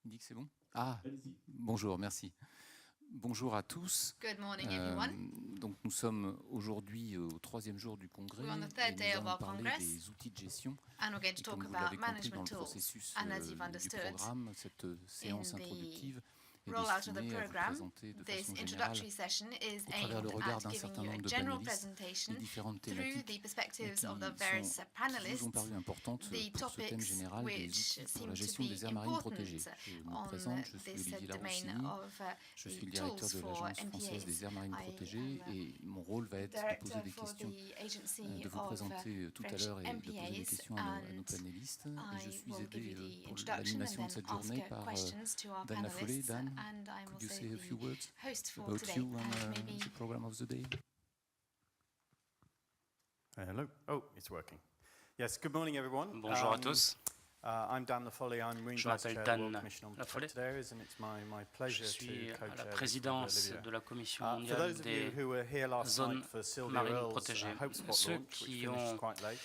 Il dit que c'est bon? Ah, bonjour, merci. Bonjour à tous. Good morning, everyone. Donc nous sommes aujourd'hui au troisième jour du congrès We're on the et third day nous of allons our parler congress, des outils de gestion. and we're going to Et talk comme vous about l'avez compris dans management le tools. processus And as you've du understood, programme, cette séance in the introductive est rollout of the destinée à vous program, présenter de this façon générale, introductory session is au travers le aimed regard at d'un giving certain you a nombre de general panélistes, presentation les différentes through thématiques the perspectives qui of the various vous panelists, ont paru importantes the pour ce thème topics général des which outils pour seem la to gestion be des aires marines protégées. important Je me on présente, je suis this Olivier domain LAROUSSINIE, of je suis le the directeur tools de for l'Agence française des aires marines MPAs. protégées et mon rôle va être de poser des questions, de vous présenter tout à l'heure et de poser des questions à nos panélistes. Et je suis aidé pour l'animation de cette journée par Dan LAFFOLEY. Dan, could you say a few words about you and the program of the day? Hello. Oh, it's working. Yes, good morning everyone. Bonjour à tous. I'm Dan LAFFOLEY. I'm Marine Je m'appelle Chair, Dan World Commission on LAFFOLEY. Protected Areas, and it's my Je pleasure suis to à la co-chair présidence this with de la Commission For mondiale those of you des who were here last zones night for Sylvia marines Earle's protégées. Hope Spot Ceux launch, which qui finished ont quite late,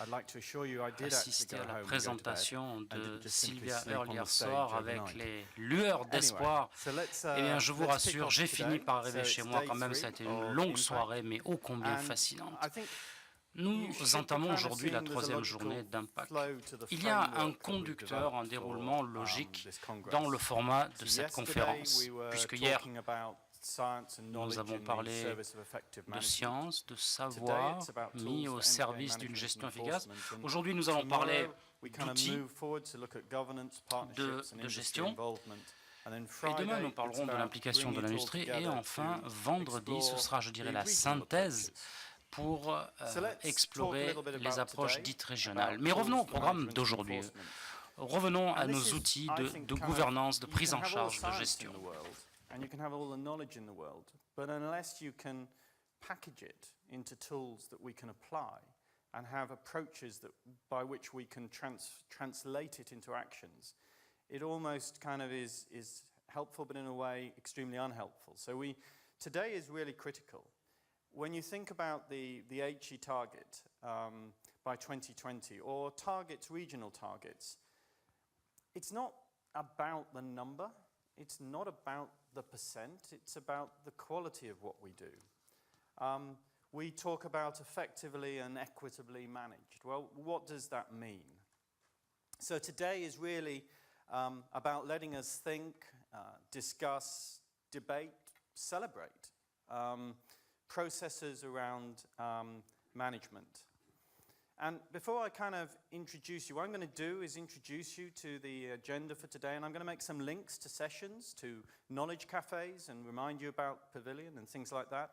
I'd like to assure you I did actually assisté go à la home and go to bed présentation and de didn't just simply Sylvia sleep Earle on hier the stage soir avec overnight. les lueurs d'espoir. So let's, Eh bien, je vous let's kick rassure, off j'ai today. fini par arriver So chez it's moi day quand même. 3 Ça a été une of longue Impact. soirée, mais ô combien And fascinante. I think Nous you should entamons be kind of aujourd'hui la seeing there's a troisième logical journée d'Impact. flow to the Il y a un framework that we've conducteur, un developed déroulement for, logique this congress. dans le format de So cette yesterday, conférence, we were puisque hier, talking about science and knowledge nous avons in the parlé service of effective de management. science, de Today, savoir it's about mis tools au for service MPA d'une management gestion and efficace. enforcement. And Aujourd'hui, nous allons tomorrow, parler we kind of d'outils move forward to look at governance, partnerships and de industry gestion. involvement. And then Et Friday, demain, nous it's parlerons de about l'implication de bringing it all l'industrie. Et together enfin, to vendredi, ce sera, je dirais, explore la the regional synthèse approaches. pour So let's explorer talk a little bit les about approches today, dites régionales. about Mais revenons au tools for programme management and d'aujourd'hui. enforcement. Revenons à And nos this is, outils I de think, kind of, gouvernance, de you prise can en have all the charge, de science gestion. in the world, and you can have all the knowledge in the world, but unless you can package it into tools that we can apply and have approaches that, by which we can translate it into actions, it almost kind of is helpful, but in a way extremely unhelpful. So today is really critical. When you think about the HE target by 2020, or targets, regional targets, it's not about the number, it's not about the percent, it's about the quality of what we do. We talk about effectively and equitably managed. Well, what does that mean? So today is really about letting us think, discuss, debate, celebrate processes around management. And before I kind of introduce you, what I'm going to do is introduce you to the agenda for today, and I'm going to make some links to sessions, to knowledge cafes, and remind you about Pavilion and things like that.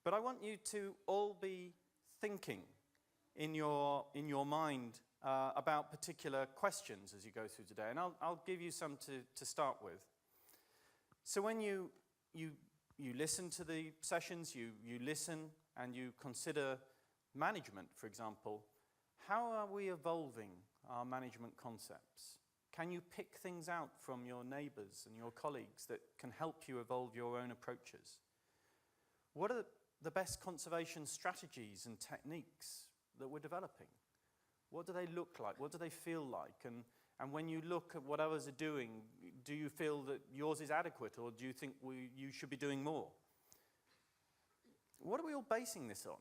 But I want you to all be thinking in your mind about particular questions as you go through today, and I'll give you some to start with. So when you listen to the sessions, you listen and you consider management, for example, how are we evolving our management concepts? Can you pick things out from your neighbors and your colleagues that can help you evolve your own approaches? What are the best conservation strategies and techniques that we're developing? What do they look like? What do they feel like? And when you look at what others are doing, do you feel that yours is adequate, or do you think you should be doing more? What are we all basing this on?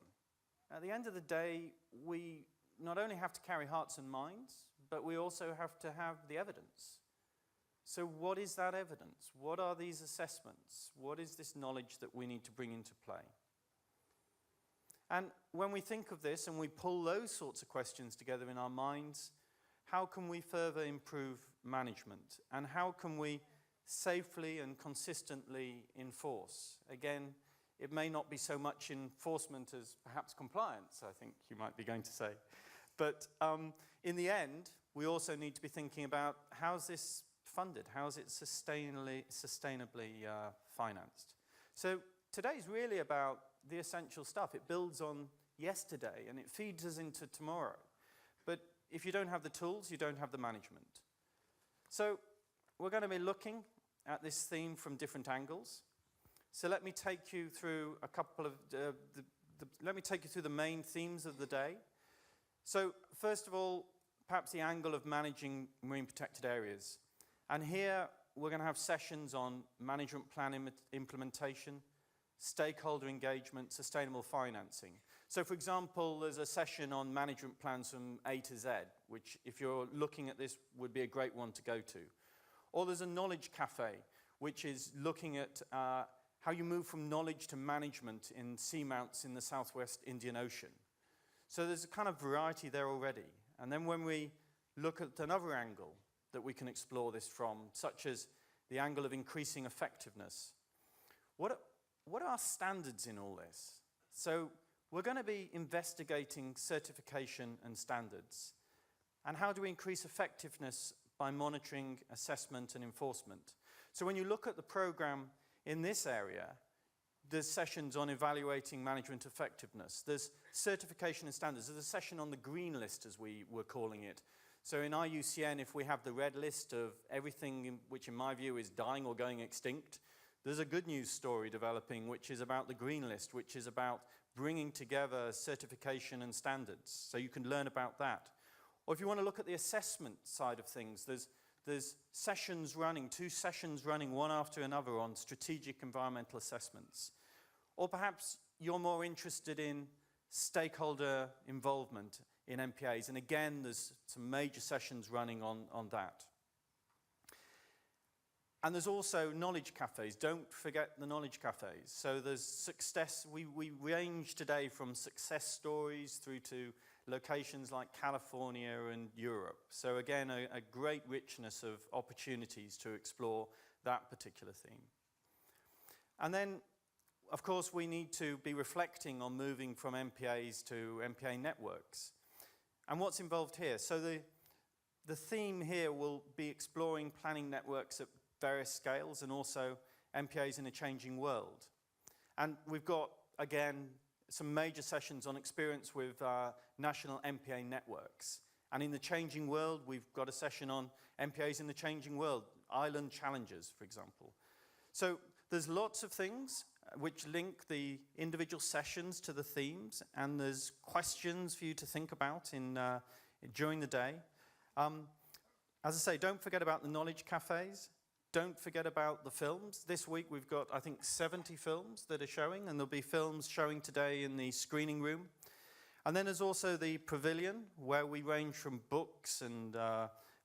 At the end of the day, we not only have to carry hearts and minds, but we also have to have the evidence. So what is that evidence? What are these assessments? What is this knowledge that we need to bring into play? And when we think of this and we pull those sorts of questions together in our minds, how can we further improve management? And how can we safely and consistently enforce? Again, it may not be so much enforcement as perhaps compliance, I think you might be going to say. But in the end, we also need to be thinking about how's this funded? How is it sustainably financed? So today's really about the essential stuff. It builds on yesterday and it feeds us into tomorrow. But if you don't have the tools, you don't have the management. So we're going to be looking at this theme from different angles. So let me take you through a couple of let me take you through the main themes of the day. So first of all, perhaps the angle of managing marine protected areas. And here we're going to have sessions on management plan implementation, stakeholder engagement, sustainable financing. So for example, there's a session on management plans from A to Z, which if you're looking at this would be a great one to go to. Or there's a knowledge cafe, which is looking at how you move from knowledge to management in seamounts in the Southwest Indian Ocean. So there's a kind of variety there already. And then when we look at another angle that we can explore this from, such as the angle of increasing effectiveness, what are standards in all this? So we're going to be investigating certification and standards. And how do we increase effectiveness by monitoring, assessment, and enforcement? So when you look at the program in this area, there's sessions on evaluating management effectiveness. There's certification and standards. There's a session on the green list, as we were calling it. So in IUCN, if we have the red list of everything which in my view is dying or going extinct, there's a good news story developing which is about the green list, which is about bringing together certification and standards. So you can learn about that. Or if you want to look at the assessment side of things, there's sessions running, 2 sessions running one after another on strategic environmental assessments. Or perhaps you're more interested in stakeholder involvement in MPAs. And again, there's some major sessions running on that. And there's also knowledge cafes. Don't forget the knowledge cafes. So there's success. We range today from success stories through to locations like California and Europe. So again, a great richness of opportunities to explore that particular theme. And then, of course, we need to be reflecting on moving from MPAs to MPA networks. And what's involved here? So the theme here will be exploring planning networks at various scales and also MPAs in a changing world. And we've got, again, some major sessions on experience with national MPA networks. And in the changing world, we've got a session on MPAs in the changing world, island challenges, for example. So there's lots of things which link the individual sessions to the themes, and there's questions for you to think about during the day. As I say, don't forget about the knowledge cafes. Don't forget about the films. This week we've got, I think, 70 films that are showing, and there'll be films showing today in the screening room. And then there's also the pavilion, where we range from books and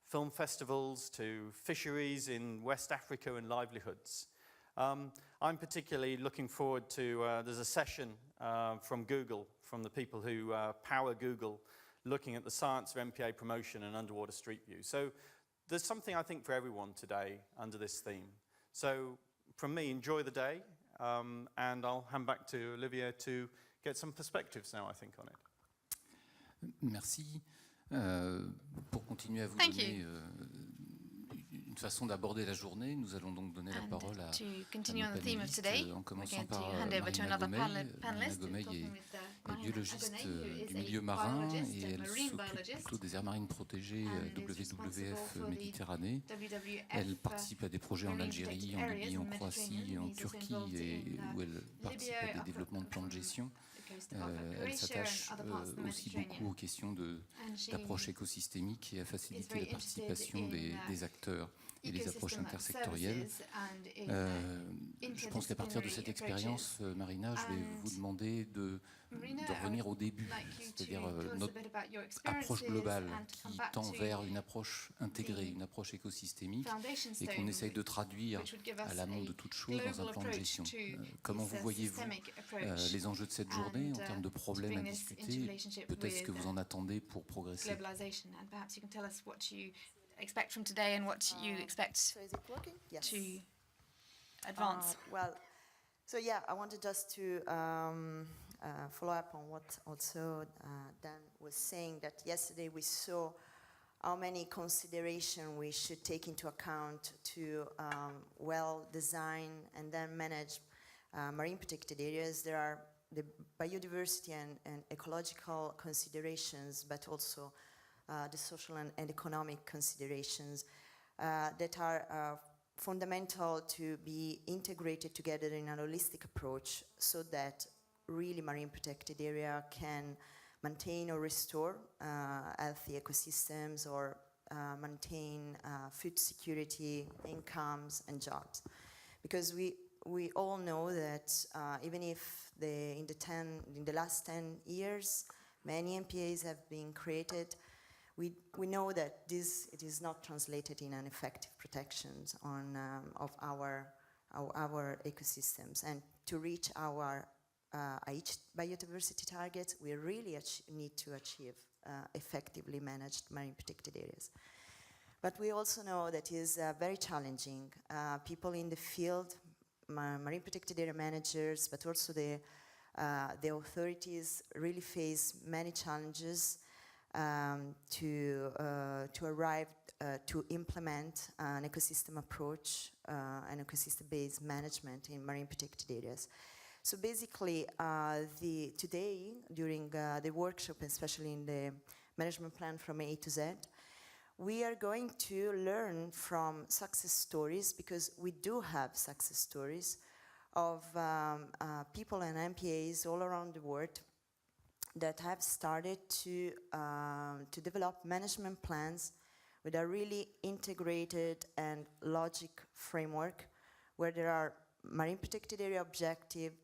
film festivals to fisheries in West Africa and livelihoods. I'm particularly looking forward to, there's a session from Google, from the people who power Google, looking at the science of MPA promotion and underwater street view. So there's something, I think, for everyone today under this theme. So from me, enjoy the day, and I'll hand back to Olivier to get some perspectives now, I think, on it. Merci. Pour continuer à vous donner une façon d'aborder la journée, nous allons donc donner la parole à nos panélistes, en commençant par Marina GOMEI est biologiste du milieu marin et elle s'occupe plutôt des aires marines protégées WWF Méditerranée. Elle participe à des projets en Algérie, en Libye, en Croatie, en Turquie où elle participe à des développements de plans de gestion. Elle s'attache aussi beaucoup aux questions d'approche écosystémique et à faciliter la participation des acteurs et les approches intersectorielles. Je pense qu'à partir de cette expérience, Marina, je vais vous demander de revenir au début, c'est-à-dire notre approche globale qui tend vers une approche intégrée, une approche écosystémique et qu'on essaye de traduire à l'amont de toute chose dans un plan de gestion. Comment vous voyez-vous les enjeux de cette journée en termes de problèmes à discuter, peut-être ce que vous en attendez pour progresser? Expect from today and what you expect to advance. Well, so yeah, I wanted just to follow up on what also Dan was saying, that yesterday we saw how many considerations we should take into account to well design and then manage marine protected areas. There are the biodiversity and ecological considerations, but also the social and economic considerations that are fundamental to be integrated together in a holistic approach so that really marine protected area can maintain or restore healthy ecosystems or maintain food security, incomes, and jobs. Because we all know that even if in the last 10 years, many MPAs have been created, we know that it is not translated in an effective protection of our ecosystems. And to reach our biodiversity targets, we really need to achieve effectively managed marine protected areas. But we also know that it is very challenging. People in the field, marine protected area managers, but also the authorities really face many challenges to arrive to implement an ecosystem approach, an ecosystem-based management in marine protected areas. So basically, today, during the workshop, especially in the management plan from A to Z, we are going to learn from success stories, because we do have success stories of people and MPAs all around the world that have started to develop management plans with a really integrated and logic framework, where there are marine protected area objectives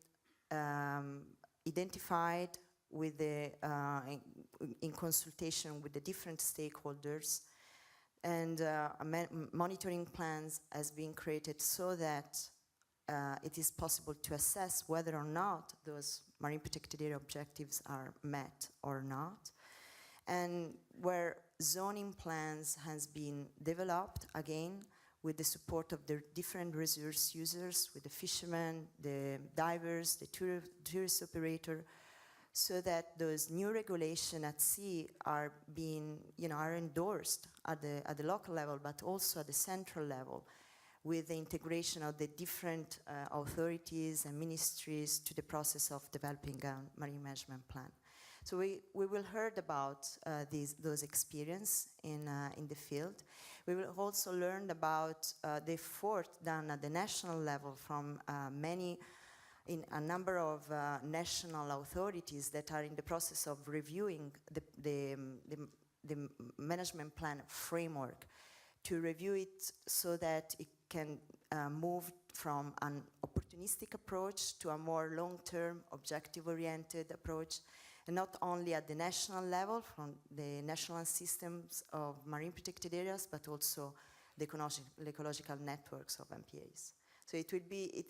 identified with in consultation with the different stakeholders, and monitoring plans has been created so that it is possible to assess whether or not those marine protected area objectives are met or not, and where zoning plans has been developed, again, with the support of the different resource users, with the fishermen, the divers, the tourist operator, so that those new regulations at sea are being, are endorsed at the local level, but also at the central level, with the integration of the different authorities and ministries to the process of developing a marine management plan. So we will hear about those experiences in the field. We will also learn about the effort done at the national level from a number of national authorities that are in the process of reviewing the management plan framework, to review it so that it can move from an opportunistic approach to a more long-term, objective-oriented approach, and not only at the national level, from the national systems of marine protected areas, but also the ecological networks of MPAs. So it will be,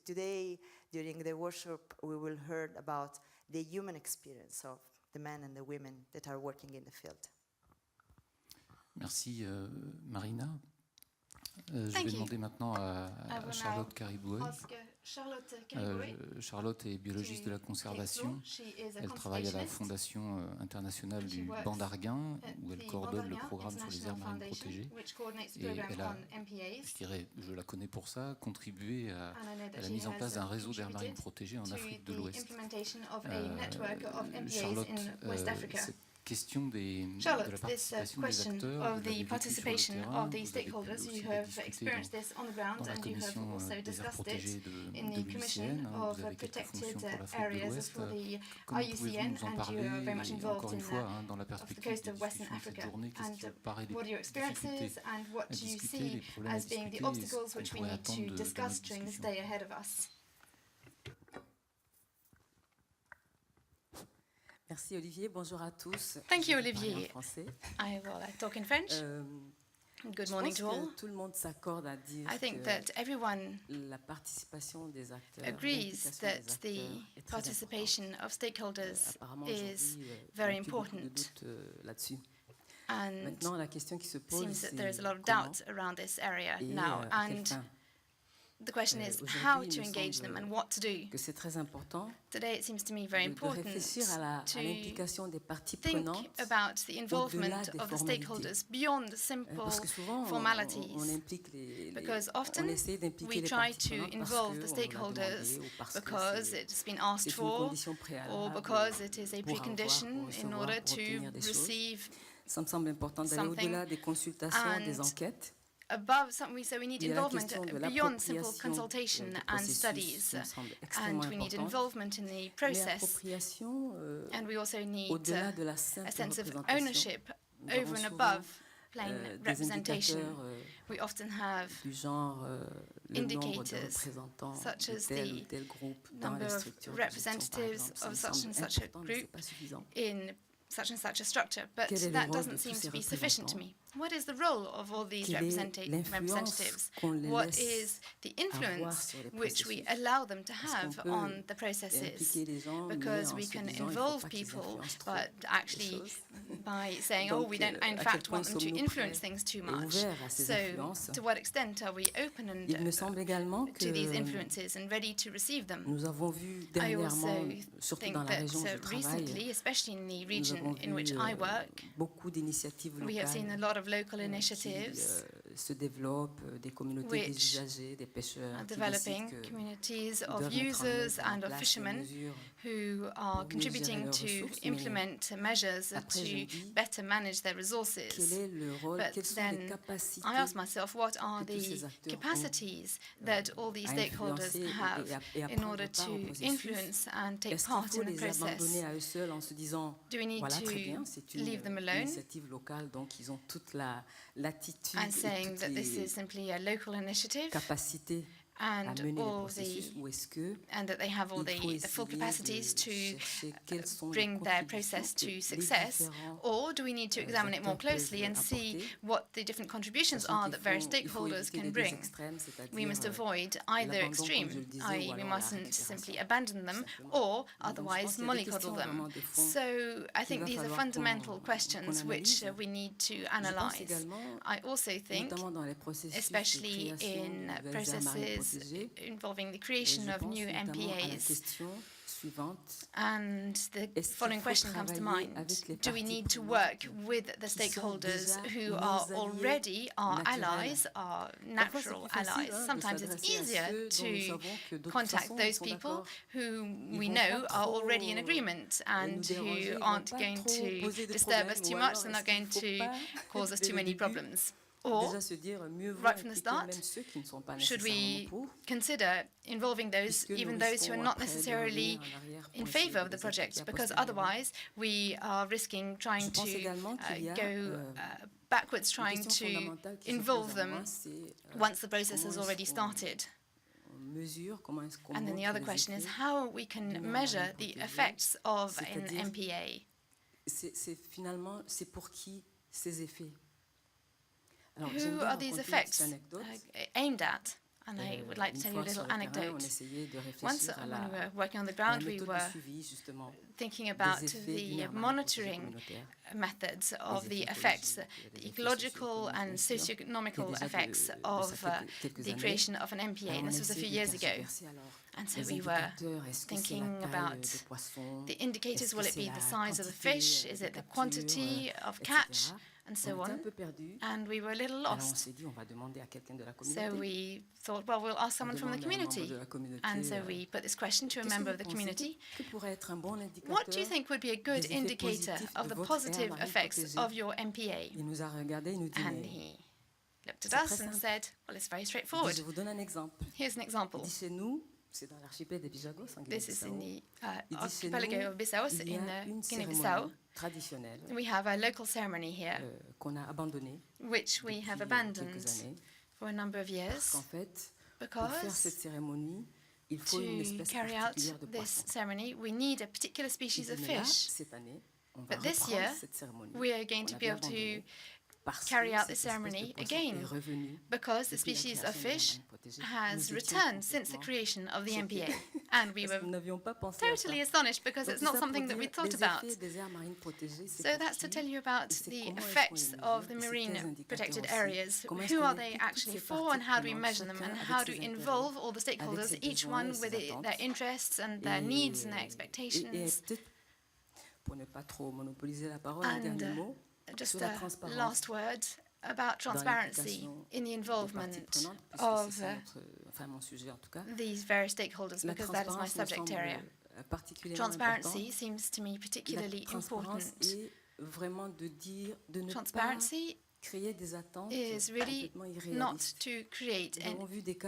today, during the workshop, we will hear about the human experience of the men and the women that are working in the field. Merci Marina. Je vais demander maintenant à Charlotte KARIBUHOYE. Charlotte est biologiste de la conservation. Elle travaille à la Fondation internationale du banc d'Arguin, où elle coordonne le programme sur les aires marines protégées. Et elle a, je la connais pour ça, contribué à la mise en place d'un réseau d'aires marines protégées en Afrique de l'Ouest. Charlotte, cette question de la participation des acteurs, vous l'avez vécu sur le terrain, vous avez discuté dans la commission des aires protégées de l'UICN, vous avez quelques fonctions pour l'Afrique de l'Ouest. Comment pouvez-vous nous en parler, et encore une fois, dans la perspective des discussions de cette journée, qu'est-ce qui vous paraît les difficultés à discuter, les problèmes à discuter, et ce qu'on pourrait attendre de notre discussion? Merci Olivier, bonjour à tous. Thank you, Olivier. I will talk in French. Good morning to all. Tout le monde s'accorde à dire I think that everyone la participation des acteurs, agrees that the participation of stakeholders is very important. And maintenant, la question qui se pose, seems that there is a lot of doubt around this area now. And the question is how to engage them and what to do. Today it seems to me very important to think about the involvement of the stakeholders beyond the simple formalities. Because often we try to involve the stakeholders because it's been asked for or because it is a precondition in order to receive something. Above something, so we need involvement beyond simple consultation and studies, and we need involvement in the process, and we also need a sense of ownership over and above plain representation, we often have indicators such as the number of representatives of such and such a group in such and such a structure, but that doesn't seem to be sufficient to me. What is the role of all these representatives? What is the influence which we allow them to have on the processes? Because we can involve people, but actually by saying, oh, we don't in fact want them to influence things too much. So to what extent are we open and to these influences and ready to receive them? I also think that recently, especially in the region in which I work, we have seen a lot of local initiatives which are developing communities of users and of fishermen who are contributing to implement measures to better manage their resources. But then I ask myself, what are the capacities that all these stakeholders have in order to influence and take part in the process? Do we need to leave them alone and saying that this is simply a local initiative and that they have all the full capacities to bring their process to success? Or do we need to examine it more closely and see what the different contributions are that various stakeholders can bring? We must avoid either extreme, i.e. we mustn't simply abandon them or otherwise mollycoddle them. So I think these are fundamental questions which we need to analyze. I also think, especially in processes involving the creation of new MPAs. And the following question comes to mind. Do we need to work with the stakeholders who are already our allies, our natural allies? Sometimes it's easier to contact those people who we know are already in agreement and who aren't going to disturb us too much, they're not going to cause us too many problems. Or, right from the start, should we consider involving those, even those who are not necessarily in favor of the project, because otherwise we are risking trying to go backwards, trying to involve them once the process has already started. And then the other question is how we can measure the effects of an MPA. Who are these effects aimed at? And I would like to tell you a little anecdote. Once, when we were working on the ground, we were thinking about the monitoring methods of the effects, the ecological and socioeconomical effects of the creation of an MPA. And this was a few years ago. And so we were thinking about the indicators. Will it be the size of the fish? Is it the quantity of catch? And so on, and we were a little lost. So we thought, well, we'll ask someone from the community. And so we put this question to a member of the community. What do you think would be a good indicator of the positive effects of your MPA? And he looked at us and said, well, it's very straightforward. Here's an example. This is in the archipelago of Bissaos in Guinea-Bissau. We have a local ceremony here, which we have abandoned for a number of years, because to carry out this ceremony, we need a particular species of fish. But this year, we are going to be able to carry out the ceremony again, because the species of fish has returned since the creation of the MPA. And we were totally astonished, because it's not something that we thought about. So that's to tell you about the effects of the marine protected areas. Who are they actually for, and how do we measure them, and how do we involve all the stakeholders, each one with their interests and their needs and their expectations? And just a last word about transparency in the involvement of these various stakeholders, because that is my subject area. Transparency seems to me particularly important. Transparency is really not to create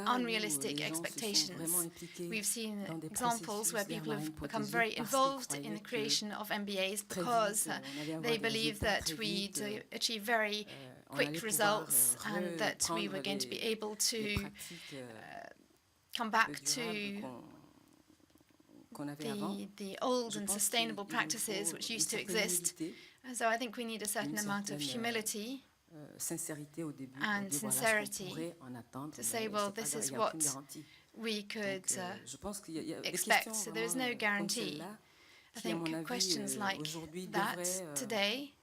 unrealistic expectations. We've seen examples where people have become very involved in the creation of MBAs because they believe that we'd achieve very quick results and that we were going to be able to come back to the old and sustainable practices which used to exist. So I think we need a certain amount of humility and sincerity to say, well, this is what we could expect. So there is no guarantee. I think questions like that today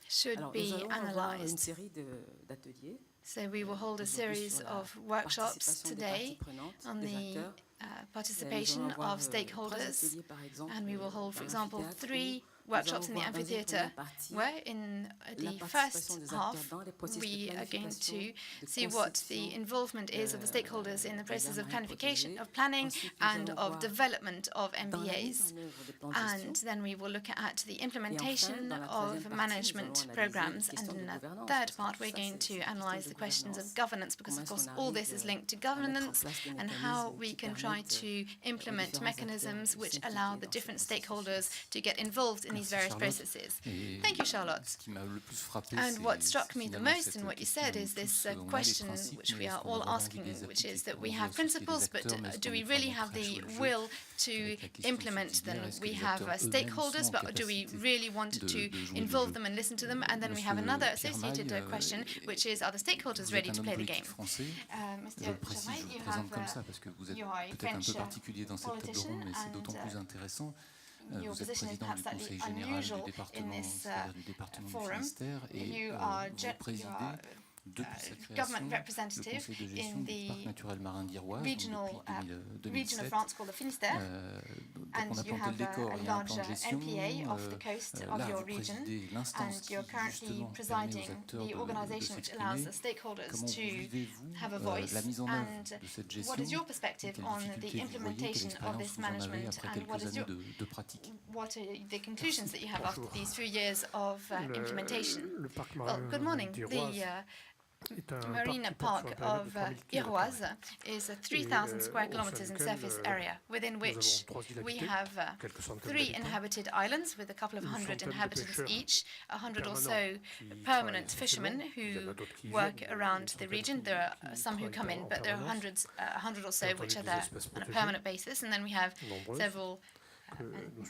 should be analyzed. So we will hold a series of workshops today on the participation of stakeholders, and we will hold, for example, 3 workshops in the amphitheatre, where in the first half we are going to see what the involvement is of the stakeholders in the process of planification, of planning and of development of MBAs. And then we will look at the implementation of management programs. And in the third part, we're going to analyze the questions of governance, because of course all this is linked to governance and how we can try to implement mechanisms which allow the different stakeholders to get involved in these various processes. Thank you, Charlotte. And what struck me the most in what you said is this question which we are all asking, which is that we have principles, but do we really have the will to implement them? We have stakeholders, but do we really want to involve them and listen to them? And then we have another associated question, which is, are the stakeholders ready to play the game? Mr. Travail, you are a French politician, and your position is perhaps slightly unusual in this forum. You are government representative in the region of France called the Finistère, and you have a large MPA off the coast of your region, and you're currently presiding the organisation which allows the stakeholders to have a voice. And what is your perspective on the implementation of this management, and what are the conclusions that you have after these 3 years of implementation? Well, good morning. The Marina Park of Iroise is a 3,000 square kilometers in surface area, within which we have 3 inhabited islands with a couple of hundred inhabitants each, 100 or so permanent fishermen who work around the region. There are some who come in, but there are 100 or so which are there on a permanent basis. And then we have several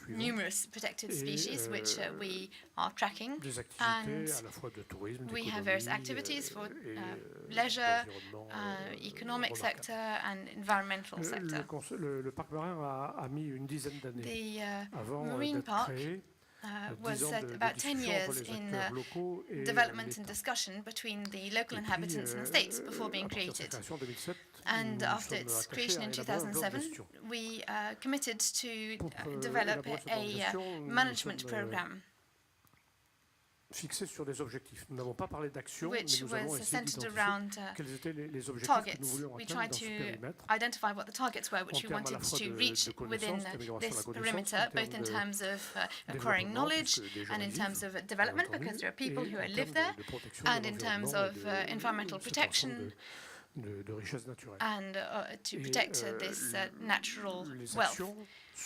numerous protected species which we are tracking, and we have various activities for leisure, economic sector and environmental sector. The Marine Park was about 10 years in development and discussion between the local inhabitants and the states before being created. And after its creation in 2007, we committed to develop a management program which was centered around targets. We tried to identify what the targets were which we wanted to reach within this perimeter, both in terms of acquiring knowledge and in terms of development, because there are people who live there, and in terms of environmental protection and to protect this natural wealth.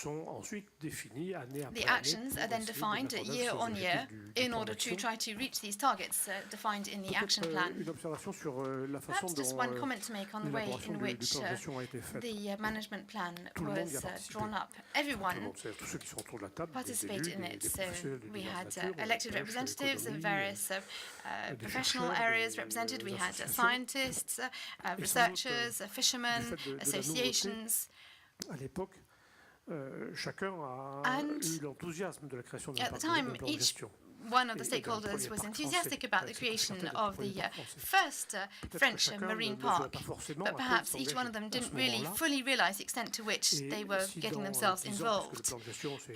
The actions are then defined year on year in order to try to reach these targets defined in the action plan. Perhaps just one comment to make on the way in which the management plan was drawn up. Everyone participated in it. So we had elected representatives of various professional areas represented. We had scientists, researchers, fishermen, associations. And at the time, each one of the stakeholders was enthusiastic about the creation of the first French marine park, but perhaps each one of them didn't really fully realize the extent to which they were getting themselves involved.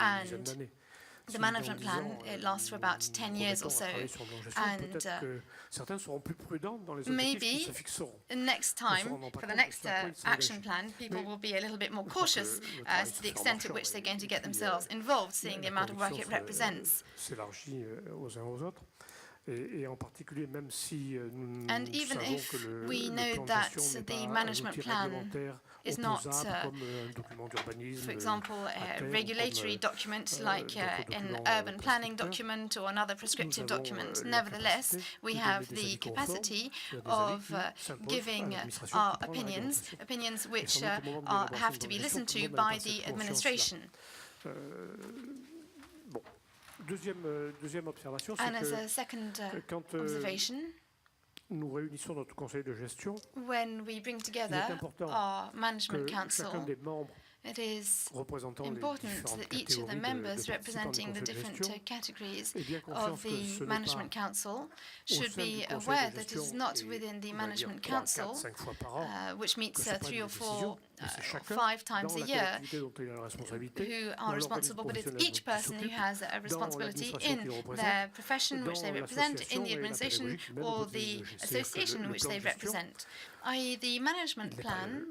And The management plan, it lasts for about 10 years or so, and maybe next time, for the next action plan, people will be a little bit more cautious as to the extent at which they're going to get themselves involved, seeing the amount of work it represents. And even if we know that the management plan is not, for example, a regulatory document like an urban planning document or another prescriptive document, nevertheless, we have the capacity of giving our opinions which have to be listened to by the administration. And as a second observation, when we bring together our management council, it is important that each of the members representing the different categories of the Management Council should be aware that it is not within the Management Council, which meets 3 or 4 or 5 times a year, who are responsible, but it's each person who has a responsibility in their profession which they represent, in the administration or the association which they represent, i.e. the management plan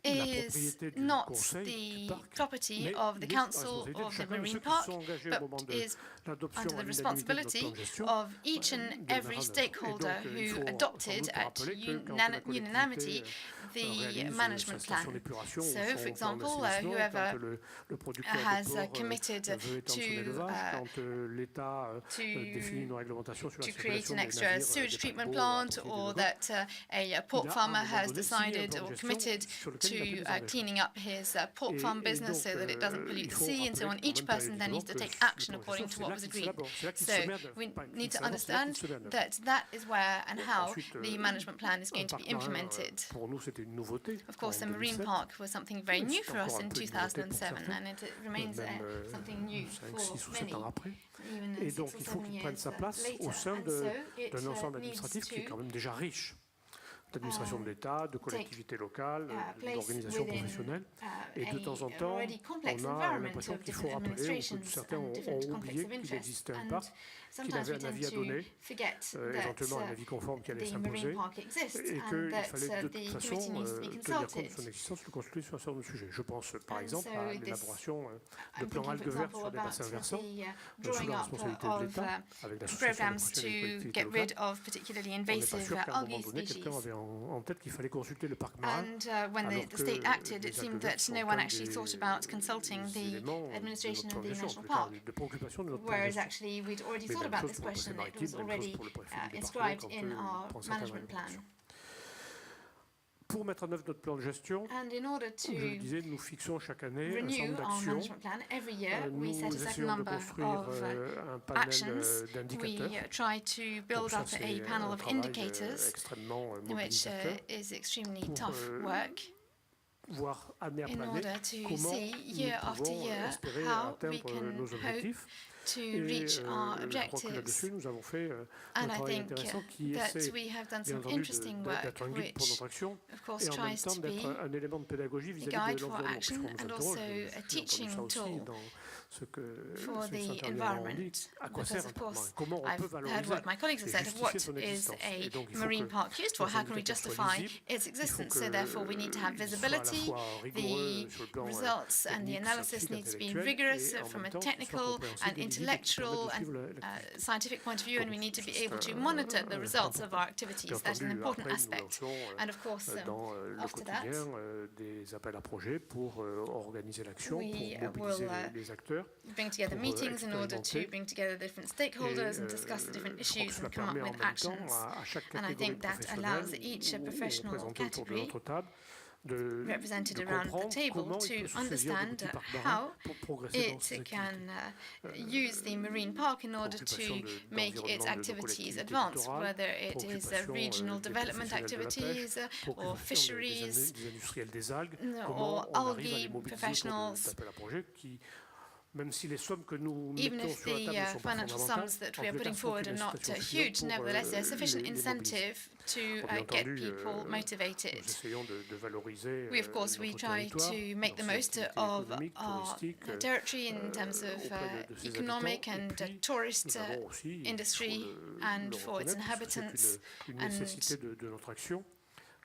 is not the property of the Council of the Marine Park, but is under the responsibility of each and every stakeholder who adopted at unanimity the management plan. So, for example, whoever has committed to create an extra sewage treatment plant, or that a pork farmer has decided or committed to cleaning up his pork farm business so that it doesn't pollute the sea, and so on. Each person then needs to take action according to what was agreed. So we need to understand that that is where and how the management plan is going to be implemented. Of course, the Marine Park was something very new for us in 2007, and it remains something new for many, even 6 or 7 years later. And so it needs to d'administration de l'État, de collectivités locales, d'organisations professionnelles. Et de temps en temps, on a l'impression qu'il faut rappeler, ou que certains ont oublié qu'il existait un parc, qu'il avait un avis à donner, éventuellement un avis conforme qui allait s'imposer, et qu'il fallait de toute façon tenir compte de son existence, le consulter sur un certain nombre de sujets. Je pense par exemple à l'élaboration de plans algues vertes sur des bassins versants, sous la responsabilité de l'État, avec l'association des collectivités locales. On n'est pas sûr qu'à un moment donné, quelqu'un avait en tête qu'il fallait consulter le parc marin, when the state acted, it seemed that no one actually thought about consulting the administration of the national park, whereas actually we'd already thought about this question. It was already inscribed in our management plan. Pour mettre en œuvre notre plan de gestion, je le disais, nous fixons chaque année un certain nombre d'actions. Nous essayons de construire un panel d'indicateurs pour chasser un travail extrêmement mobilisateur, voir année après année comment nous pouvons espérer atteindre nos objectifs. To reach our objectives. And I think that we have done some interesting work, which of course tries to be a guide for action and also a teaching tool for the environment. Because of course, I've heard what my colleagues have said of what is a marine park used for, how can we justify its existence, so therefore we need to have visibility, the results and the analysis needs to be rigorous from a technical and intellectual and scientific point of view, and we need to be able to monitor the results of our activities. That's an important aspect. And of course, after that, we will bring together meetings in order to bring together different stakeholders and discuss the different issues and come up with actions. And I think that allows each professional category represented around the table to understand how it can use the marine park in order to make its activities advance, whether it is regional development activities or fisheries or algae professionals même si les sommes que nous even mettons if sur la table ne the sont pas financial fondamentales, sums that en we are tous les cas, putting sont forward une are not incitation huge, suffisante pour nevertheless, there's sufficient les mobiliser. incentive to Bien get entendu, people nous motivated. essayons de valoriser We, of course, we notre try territoire to make the dans ses most activités of économiques, our touristiques, territory in terms of auprès de ses economic habitants. Et and puis, tourist nous avons aussi, il faut industry and le for its reconnaître, puisque inhabitants. c'est une nécessité de notre action,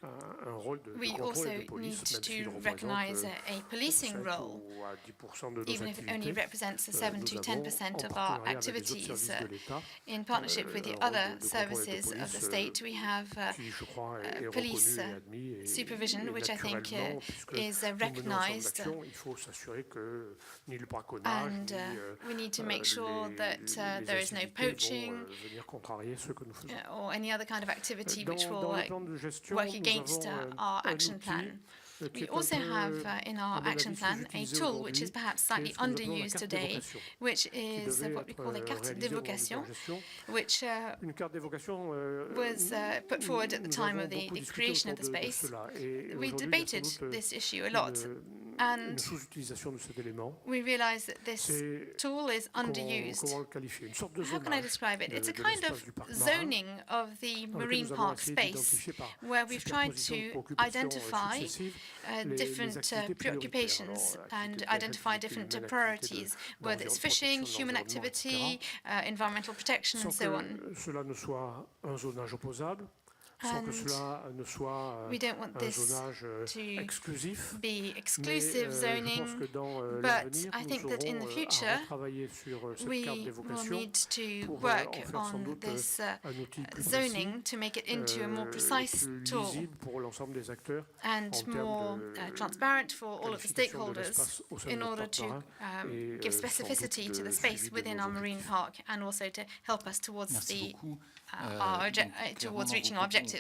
un rôle de We contrôle also et de police, need même s'il to représente recognize a policing 7 role, ou à 10% de nos even if it only activités. represents 7 Nous to avons, 10% en of our partenariat avec les autres activities. services de l'État, In partnership with the un rôle other de contrôle et de services of the police, state, we have qui, je crois, est police reconnu et admis. Et supervision, which I think naturellement, puisque is nous menons un ensemble recognized. d'actions, il faut s'assurer que ni le braconnage, And ni we need to make sure that les there is no incivilités poaching vont venir contrarier ce que nous faisons. or any other kind of activity which will Dans le plan de gestion, work nous against avons our un action outil plan. qui We est also un peu, have in à our mon action avis, plan a sous-utilisé tool which is aujourd'hui, perhaps qui est slightly ce que nous appelons la underused carte today, d'évocation, which qui is devait what we call a être carte réalisée au moment du plan d'évocation, de gestion. which Une carte d'évocation was put forward at the nous time avons of beaucoup the discuté creation of the autour de space. cela. Et We aujourd'hui, il y a sans debated doute this issue a lot, une and sous-utilisation de cet élément. we realized that this C'est tool is underused. comment le qualifier? Une sorte de How can I zonage describe it? It's a de kind l'espace of du parc marin, zoning of the dans lequel marine nous avons park essayé space, d'identifier par where we've tried superposition de to préoccupations identify successives les different activités prioritaires. preoccupations Alors, and activité de pêche, identify activité different humaine, priorities, whether it's fishing, human activity, environmental protection, and sans so on. que cela ne soit un zonage opposable, sans que And cela ne soit we don't want un this zonage to exclusif. be exclusive Je zoning, pense que dans but l'avenir, I think nous that in the aurons future, à retravailler sur cette we carte will d'évocation need to pour work en faire sans on doute this un outil plus zoning précis, to make it into a more precise plus tool lisible pour l'ensemble des acteurs and en termes more de transparent for all of the qualification de stakeholders l'espace au sein de in notre order parc to marin et give sans doute specificity to the de space suivi de within nos our marine objectifs. park and also to help us towards Merci the beaucoup. towards reaching our objectives.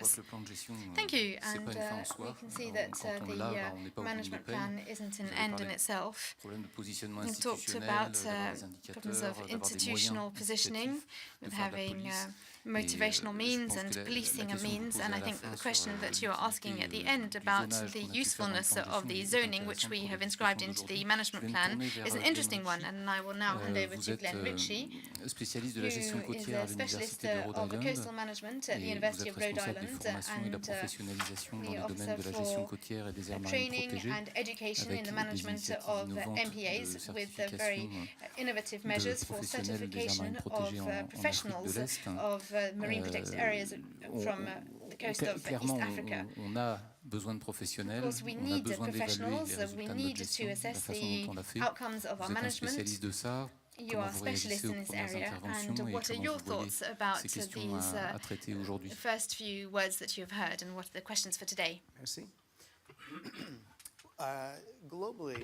Thank you, c'est and pas une fin en soi. we can see that Quand on l'a, on n'est the pas au bout management des plan peines. isn't an Vous avez end in parlé itself. Problème de positionnement We've talked institutionnel, about d'avoir des problems indicateurs, of d'avoir des institutional moyens positioning, incitatifs, de with faire de la having police. motivational je means pense and que la policing question que vous means, posez and à I la think that fin the question sur that you are asking at the end du about zonage the qu'on a pu faire dans le usefulness plan de of gestion the est zoning which intéressante we pour have les inscribed discussions into the d'aujourd'hui. management Je vais me plan tourner vers is an Glenn interesting one, Ritchie. and I will now hand over Vous to êtes Glenn Ritchie, spécialiste de who la gestion is côtière a à specialist l'Université de Rhode of Island coastal management at the et vous University êtes of Rhode responsable des Island formations et de la and professionnalisation dans the les domaines officer de la gestion for côtière et des aires marines training protégées and education in avec the des management initiatives of innovantes de MPAs with very certification innovative de measures for professionnels des aires certification marines of protégées en Afrique de professionals l'Est. of marine protected areas from the coast of Clairement, East Africa. on a besoin de professionnels, Of course, we on a need besoin d'évaluer professionals, les we résultats de need notre to gestion, la assess façon the dont on l'a fait. outcomes of our Vous êtes un management. spécialiste de ça. You Comment are a vous specialist réagissez in aux this premières area, interventions and et what are comment your vous voyez thoughts about ces questions these à traiter aujourd'hui? first few words that you have heard, and what are the questions for today? Merci. Globally,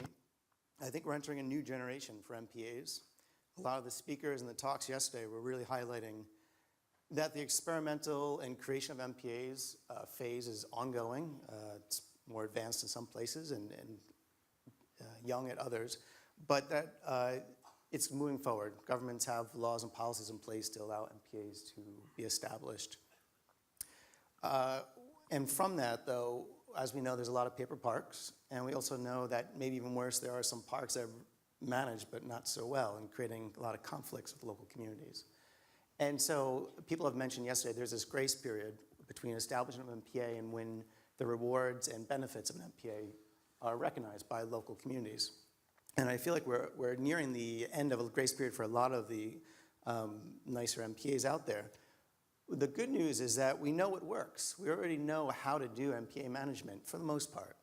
I think we're entering a new generation for MPAs. A lot of the speakers and the talks yesterday were really highlighting that the experimental and creation of MPAs phase is ongoing. It's more advanced in some places and young at others, but that it's moving forward. Governments have laws and policies in place to allow MPAs to be established. And from that, though, as we know, there's a lot of paper parks, and we also know that maybe even worse, there are some parks that are managed but not so well and creating a lot of conflicts with local communities. And so people have mentioned yesterday there's this grace period between establishment of MPA and when the rewards and benefits of an MPA are recognized by local communities. And I feel like we're nearing the end of a grace period for a lot of the nicer MPAs out there. The good news is that we know it works. We already know how to do MPA management for the most part.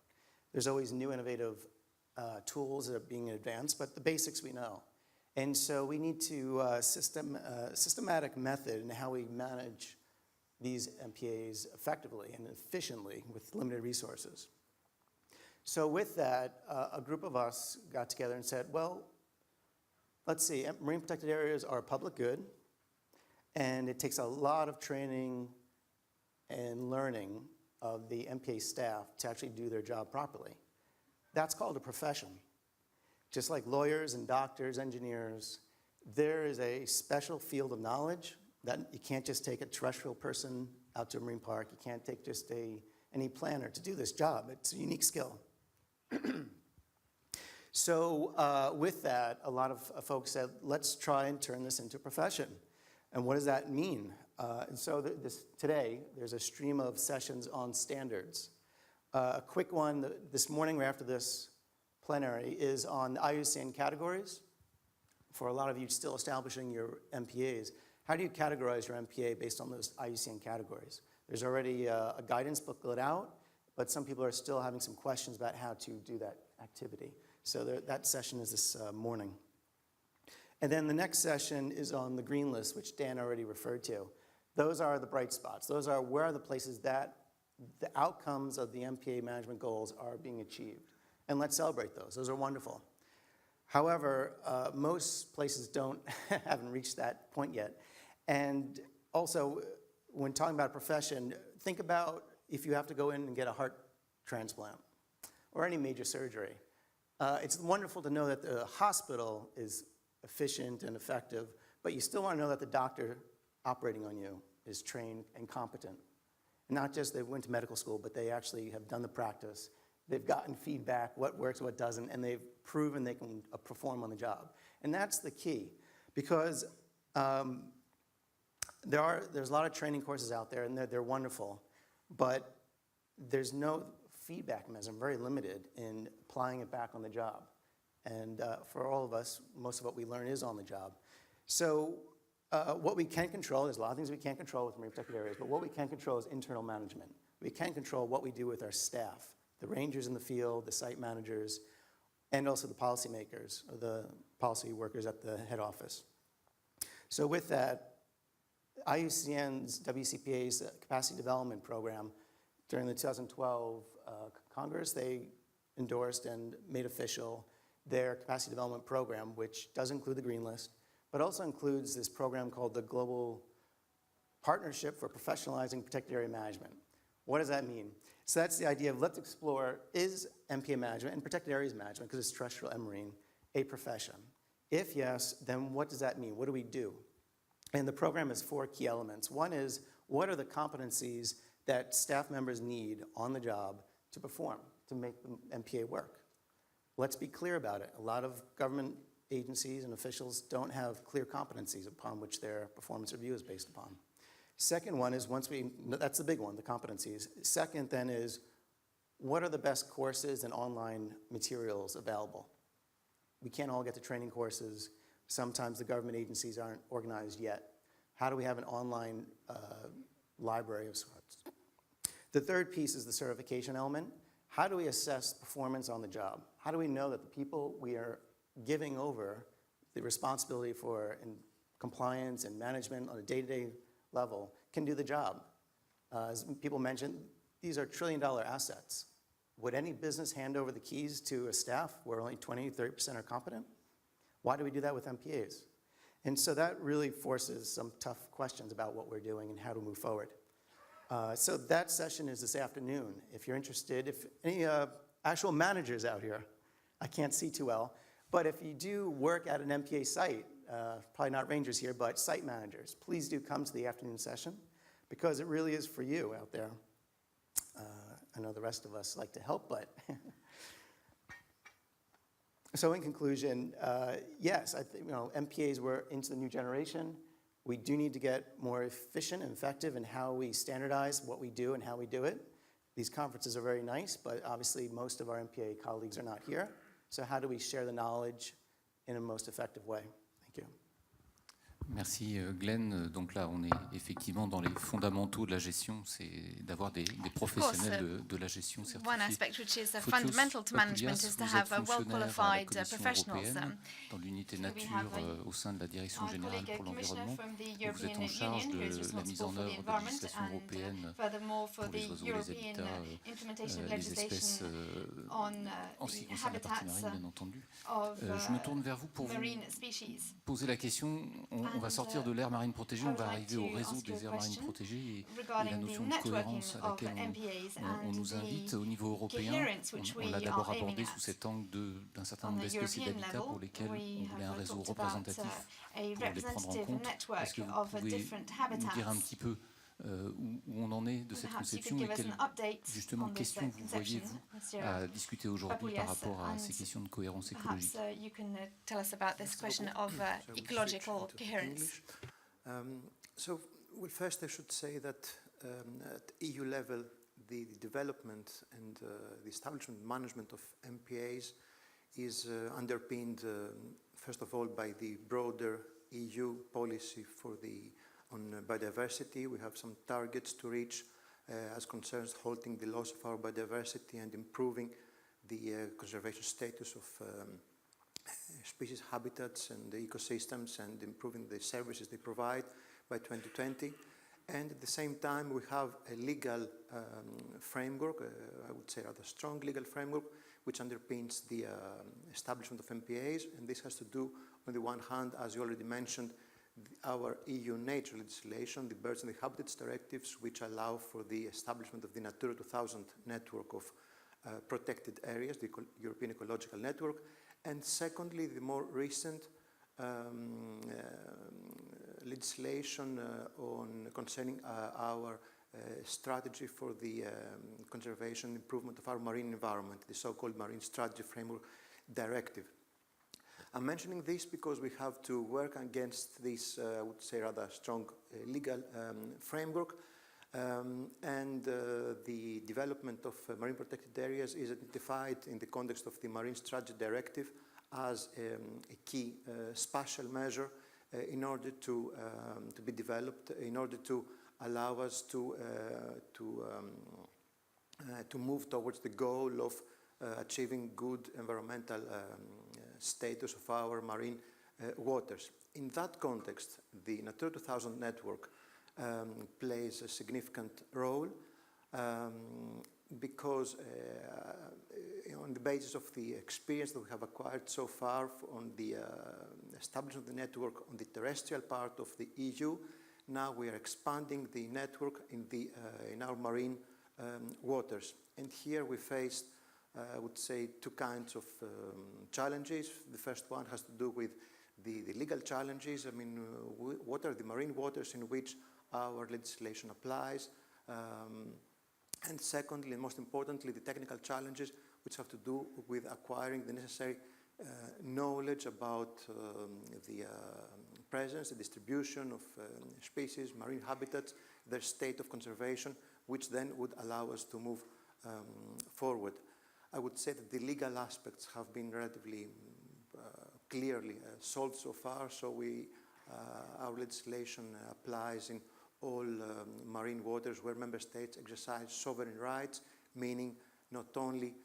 There's always new innovative tools that are being advanced, but the basics we know. And so we need to systematic method in how we manage these MPAs effectively and efficiently with limited resources. So with that, a group of us got together and said, well, let's see, marine protected areas are a public good, and it takes a lot of training and learning of the MPA staff to actually do their job properly. That's called a profession. Just like lawyers and doctors, engineers, there is a special field of knowledge that you can't just take a terrestrial person out to a marine park. You can't take just any planner to do this job. It's a unique skill. So with that, a lot of folks said, let's try and turn this into a profession. And what does that mean? And so today, there's a stream of sessions on standards. A quick one this morning, right after this plenary, is on IUCN categories. For a lot of you still establishing your MPAs, how do you categorize your MPA based on those IUCN categories? There's already a guidance booklet out, but some people are still having some questions about how to do that activity. So that session is this morning. And then the next session is on the green list, which Dan already referred to. Those are the bright spots. Those are where are the places that the outcomes of the MPA management goals are being achieved. And let's celebrate those. Those are wonderful. However, most places haven't reached that point yet. And also, when talking about a profession, think about if you have to go in and get a heart transplant or any major surgery. It's wonderful to know that the hospital is efficient and effective, but you still want to know that the doctor operating on you is trained and competent. And not just they went to medical school, but they actually have done the practice. They've gotten feedback, what works, what doesn't, and they've proven they can perform on the job. And that's the key, because there's a lot of training courses out there, and they're wonderful, but there's no feedback mechanism, very limited in applying it back on the job. And for all of us, most of what we learn is on the job. So what we can control, there's a lot of things we can't control with marine protected areas, but what we can control is internal management. We can control what we do with our staff, the rangers in the field, the site managers, and also the policymakers, or the policy workers at the head office. So with that, IUCN's WCPA's Capacity Development Program, during the 2012 Congress, they endorsed and made official their Capacity Development Program, which does include the Green List, but also includes this program called the Global Partnership for Professionalizing Protected Area Management. What does that mean? So that's the idea of let's explore, is MPA management and protected areas management, because it's terrestrial and marine, a profession? If yes, then what does that mean? What do we do? And the program has 4 key elements. One is, what are the competencies that staff members need on the job to perform, to make the MPA work? Let's be clear about it. A lot of government agencies and officials don't have clear competencies upon which their performance review is based upon. Second one is that's the big one, the competencies. Second then is, what are the best courses and online materials available? We can't all get to training courses. Sometimes the government agencies aren't organized yet. How do we have an online library of sorts? The third piece is the certification element. How do we assess performance on the job? How do we know that the people we are giving over the responsibility for compliance and management on a day-to-day level can do the job? As people mentioned, these are trillion-dollar assets. Would any business hand over the keys to a staff where only 20, 30% are competent? Why do we do that with MPAs? And so that really forces some tough questions about what we're doing and how to move forward. So that session is this afternoon. If you're interested, if any actual managers out here, I can't see too well, but if you do work at an MPA site, probably not rangers here, but site managers, please do come to the afternoon session, because it really is for you out there. I know the rest of us like to help, but so in conclusion, yes, MPAs were into the new generation. We do need to get more efficient and effective in how we standardize what we do and how we do it. These conferences are very nice, but obviously most of our MPA colleagues are not here. So how do we share the knowledge in a most effective way? Thank you. Merci Glenn. Donc là, on est effectivement dans les fondamentaux de la gestion, c'est d'avoir des professionnels de la gestion certifiés. One aspect which is fundamental to management is to have well-qualified professionals. Dans l'unité nature au sein de la Direction Générale pour l'Environnement, vous êtes en charge de la mise en œuvre de la législation européenne pour les oiseaux, les habitats, les espèces en ce qui concerne la partie marine, bien entendu. Je me tourne vers vous pour vous poser la question. On va sortir de l'aire marine protégée, on va arriver au réseau des aires marines protégées et la notion de cohérence à laquelle on nous invite au niveau européen. On l'a d'abord abordé sous cet angle d'un certain nombre d'espèces et d'habitats pour lesquels on voulait un réseau représentatif pour les prendre en compte. Est-ce que vous pouvez nous dire un petit peu où on en est de cette conception et quelles justement questions vous voyez vous à discuter aujourd'hui par rapport à ces questions de cohérence écologique. You can tell us about this question of ecological coherence. So, well, first I should say that at EU level, the development and the establishment and management of MPAs is underpinned, first of all, by the broader EU policy on biodiversity. We have some targets to reach as concerns halting the loss of our biodiversity and improving the conservation status of species, habitats and the ecosystems, and improving the services they provide by 2020. And at the same time, we have a legal framework, I would say rather strong legal framework, which underpins the establishment of MPAs. And this has to do, on the one hand, as you already mentioned, our EU nature legislation, the Birds and the Habitats directives, which allow for the establishment of the Natura 2000 network of protected areas, the European Ecological Network. And secondly, the more recent legislation concerning our strategy for the conservation and improvement of our marine environment, the so-called Marine Strategy Framework Directive. I'm mentioning this because we have to work against this, I would say, rather strong legal framework, and the development of marine protected areas is identified in the context of the Marine Strategy Directive as a key spatial measure in order to be developed, in order to allow us to move towards the goal of achieving good environmental status of our marine waters. In that context, the Natura 2000 network plays a significant role because on the basis of the experience that we have acquired so far on the establishment of the network on the terrestrial part of the EU, now we are expanding the network in our marine waters. And here we faced, I would say, two kinds of challenges. The first one has to do with the legal challenges. I mean, what are the marine waters in which our legislation applies? And secondly, and most importantly, the technical challenges which have to do with acquiring the necessary knowledge about the presence, the distribution of species, marine habitats, their state of conservation, which then would allow us to move forward. I would say that the legal aspects have been relatively clearly solved so far, so our legislation applies in all marine waters where member states exercise sovereign rights, meaning not only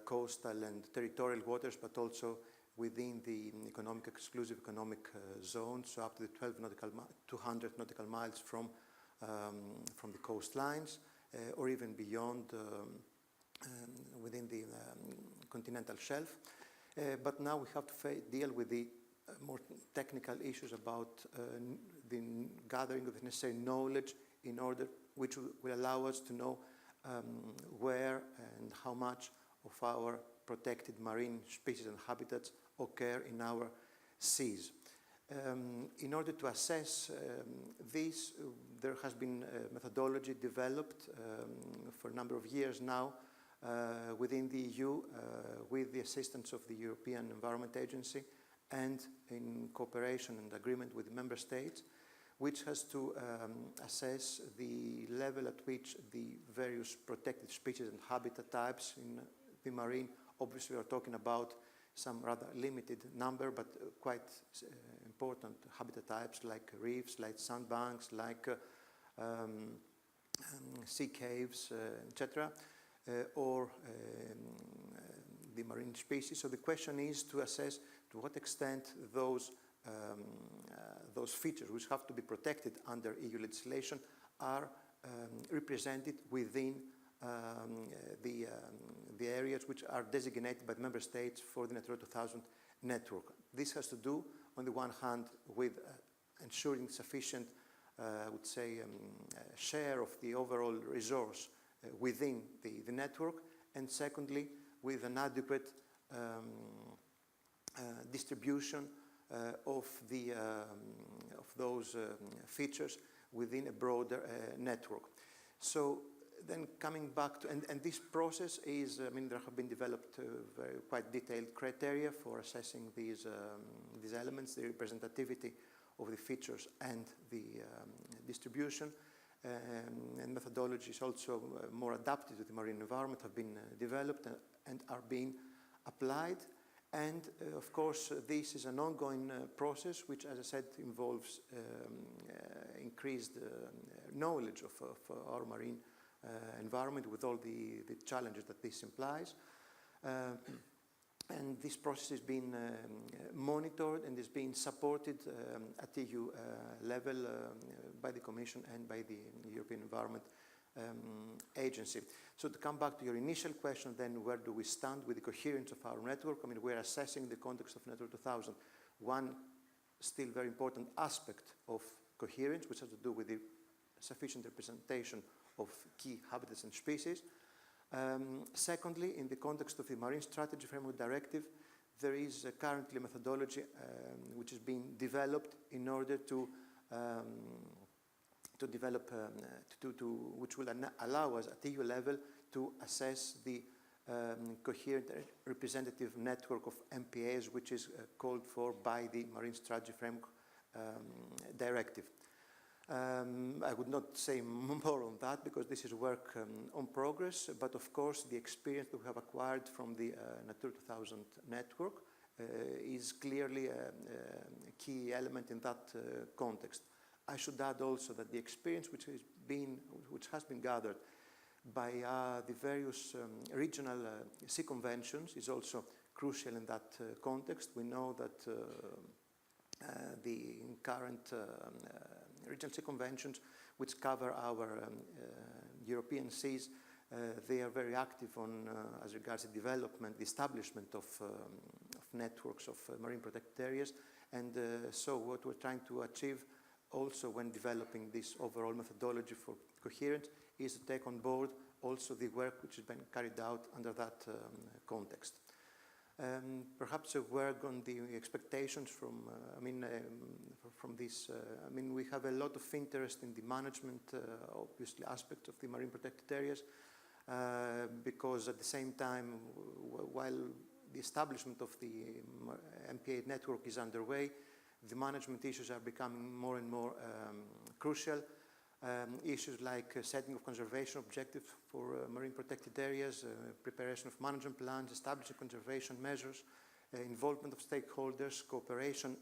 coastal and territorial waters, but also within the exclusive economic zone, so up to the 200 nautical miles from the coastlines, or even beyond within the continental shelf. But now we have to deal with the more technical issues about the gathering of the necessary knowledge which will allow us to know where and how much of our protected marine species and habitats occur in our seas. In order to assess this, there has been a methodology developed for a number of years now within the EU with the assistance of the European Environment Agency and in cooperation and agreement with the member states, which has to assess the level at which the various protected species and habitat types in the marine, obviously we are talking about some rather limited number, but quite important habitat types like reefs, like sandbanks, like sea caves, etc., or the marine species. So the question is to assess to what extent those features which have to be protected under EU legislation are represented within the areas which are designated by the member states for the Natura 2000 network. This has to do, on the one hand, with ensuring sufficient, I would say, share of the overall resource within the network, and secondly, with an adequate distribution of those features within a broader network. So then coming back to, and this process is, there have been developed quite detailed criteria for assessing these elements, the representativity of the features and the distribution. And methodologies also more adapted to the marine environment have been developed and are being applied. And of course, this is an ongoing process, which, as I said, involves increased knowledge of our marine environment with all the challenges that this implies. And this process is being monitored and is being supported at EU level by the Commission and by the European Environment Agency. So to come back to your initial question then, where do we stand with the coherence of our network? We're assessing the context of Natura 2000. One still very important aspect of coherence, which has to do with the sufficient representation of key habitats and species. Secondly, in the context of the Marine Strategy Framework Directive, there is currently a methodology which is being developed in order to develop, which will allow us at EU level to assess the coherent representative network of MPAs, which is called for by the Marine Strategy Framework Directive. I would not say more on that because this is work on progress, but of course the experience that we have acquired from the Natura 2000 network is clearly a key element in that context. I should add also that the experience which has been gathered by the various regional sea conventions is also crucial in that context. We know that the current regional sea conventions, which cover our European seas, they are very active on, as regards the development, the establishment of networks of marine protected areas. And so what we're trying to achieve also when developing this overall methodology for coherence is to take on board also the work which has been carried out under that context. Perhaps a word on the expectations from, from this. We have a lot of interest in the management, obviously, aspect of the marine protected areas, because at the same time, while the establishment of the MPA network is underway, the management issues are becoming more and more crucial. Issues like setting of conservation objectives for marine protected areas, preparation of management plans, establishing conservation measures, involvement of stakeholders, cooperation,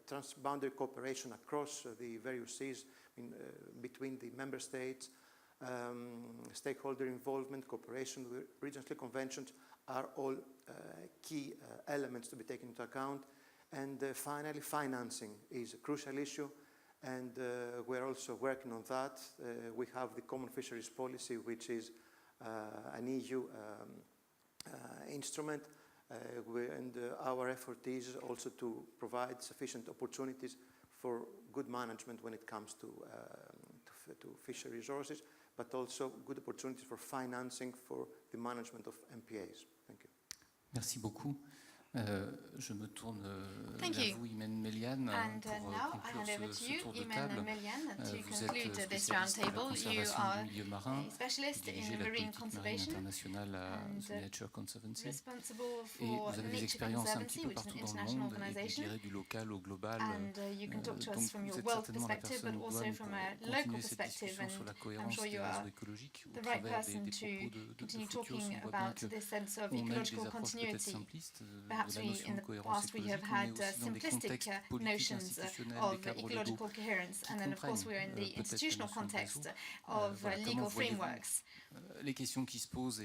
trans-boundary cooperation across the various seas between the member states, stakeholder involvement, cooperation with regional sea conventions are all key elements to be taken into account. And finally, financing is a crucial issue. And we're also working on that. We have the Common Fisheries Policy, which is an EU instrument, and our effort is also to provide sufficient opportunities for good management when it comes to fishery resources, but also good opportunities for financing for the management of MPAs. Thank you. Merci beaucoup. Je me tourne vers vous, Imen, MELIANE, pour conclure ce tour de table. Vous êtes spécialiste de la conservation du milieu marin, dirigez la politique marine internationale à The Nature Conservancy, et vous avez des expériences un petit peu partout dans le monde, et vous direz du local au global. Donc vous êtes certainement la personne idône pour continuer cette discussion sur la cohérence des réseaux écologiques au travers des propos de Fotios. On voit bien qu'on a des approches peut-être simplistes perhaps in the past we have had simplistic notions of ecological coherence, and then of course we're in the institutional context of legal frameworks.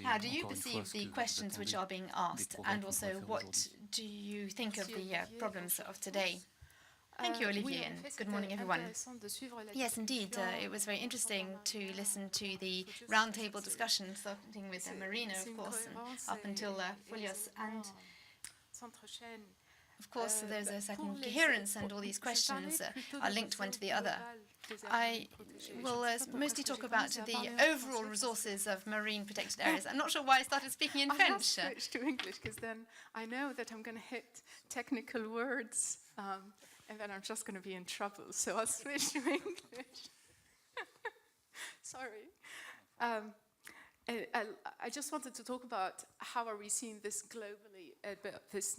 How do you perceive the questions which are being asked, and also what do you think of the problems of today? Thank you, Olivier, and good morning, everyone. Yes, indeed, it was very interesting to listen to the roundtable discussion, starting with Marina, of course, and up until Fotios. And of course, there's a certain coherence, and all these questions are linked one to the other. I will mostly talk about the overall resources of marine protected areas. I'm not sure why I started speaking in French. I'll switch to English, because then I know that I'm going to hit technical words, and then I'm just going to be in trouble. So I'll switch to English. Sorry. I just wanted to talk about how are we seeing this globally, this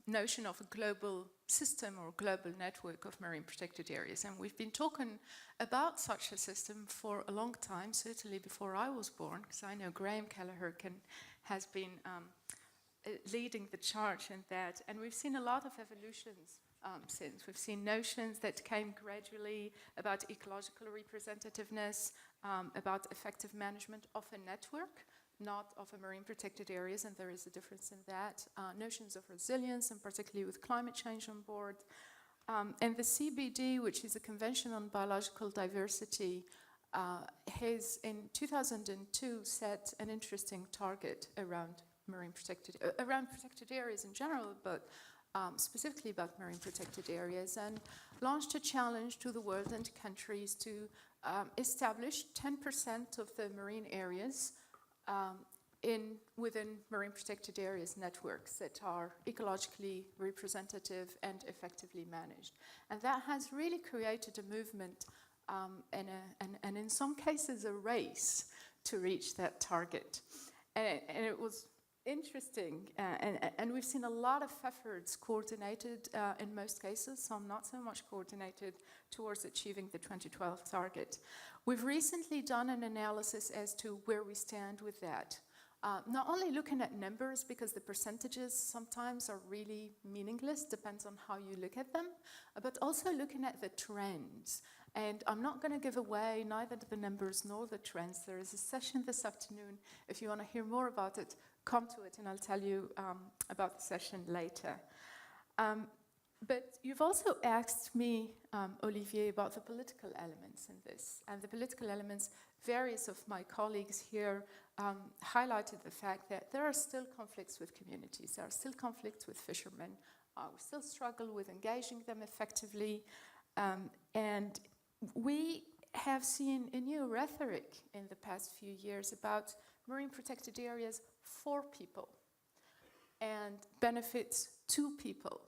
notion of a global system or global network of marine protected areas. And we've been talking about such a system for a long time, certainly before I was born, because I know Graham Kelleher has been leading the charge in that. And we've seen a lot of evolutions since. We've seen notions that came gradually about ecological representativeness, about effective management of a network, not of a marine protected areas, and there is a difference in that. Notions of resilience, and particularly with climate change on board. And the CBD, which is a Convention on Biological Diversity, has in 2002 set an interesting target around protected areas in general, but specifically about marine protected areas, and launched a challenge to the world and countries to establish 10% of the marine areas within marine protected areas networks that are ecologically representative and effectively managed. And that has really created a movement and in some cases a race to reach that target. And it was interesting, and we've seen a lot of efforts coordinated in most cases, some not so much coordinated towards achieving the 2012 target. We've recently done an analysis as to where we stand with that. Not only looking at numbers, because the percentages sometimes are really meaningless, depends on how you look at them, but also looking at the trends. And I'm not going to give away neither the numbers nor the trends. There is a session this afternoon. If you want to hear more about it, come to it, and I'll tell you about the session later. But you've also asked me, Olivier, about the political elements in this. And the political elements, various of my colleagues here highlighted the fact that there are still conflicts with communities. There are still conflicts with fishermen. We still struggle with engaging them effectively. And we have seen a new rhetoric in the past few years about marine protected areas for people and benefits to people.